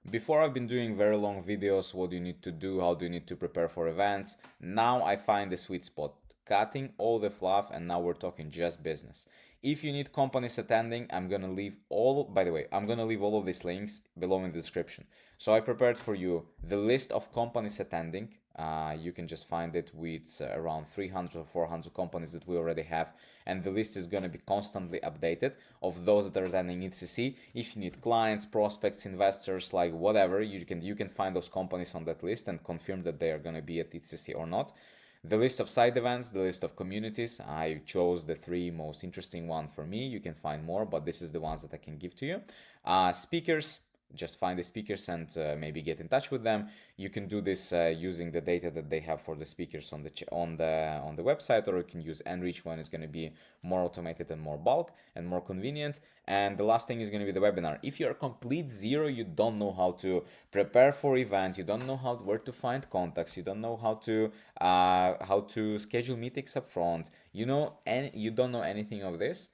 Before I've been doing very long videos, what do you need to do, how do you need to prepare for events. Now I find the sweet spot, cutting all the fluff, and now we're talking just business. If you need companies attending, I'm gonna leave all, by the way, I'm gonna leave all of these links below in the description. So I prepared for you the list of companies attending. You can just find it with around 300 or 400 companies that we already have, and the list is going to be constantly updated of those that are attending EthCC. If you need clients, prospects, investors, like whatever, you can find those companies on that list and confirm that they are going to be at EthCC or not. The list of side events, the list of communities, I chose the three most interesting one for me. You can find more, but this is the ones that I can give to you. Speakers, just find the speakers and maybe get in touch with them. You can do this using the data that they have for the speakers on the website, or you can use Enrich when it's going to be more automated and more bulk and more convenient. And the last thing is going to be the webinar. If you're a complete zero, you don't know how to prepare for event, you don't know where to find contacts, you don't know how to schedule meetings up front, and you don't know anything of this,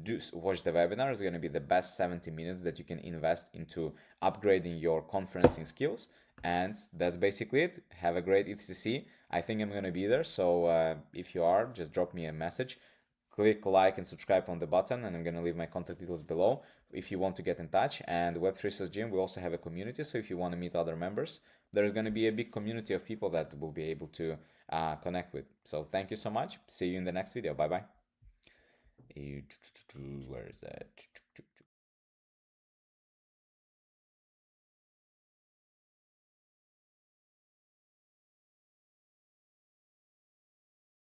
do watch the webinar. It's going to be the best 70 minutes that you can invest into upgrading your conferencing skills. And that's basically it. Have a great EthCC. I think I'm going to be there, so if you are, just drop me a message. Click like and subscribe on the button, and I'm going to leave my contact details below if you want to get in touch. And Web3 Says Gym, we also have a community, so if you want to meet other members, there's going to be a big community of people that will be able to connect with. So thank you so much. See you in the next video. Bye bye. Where is that?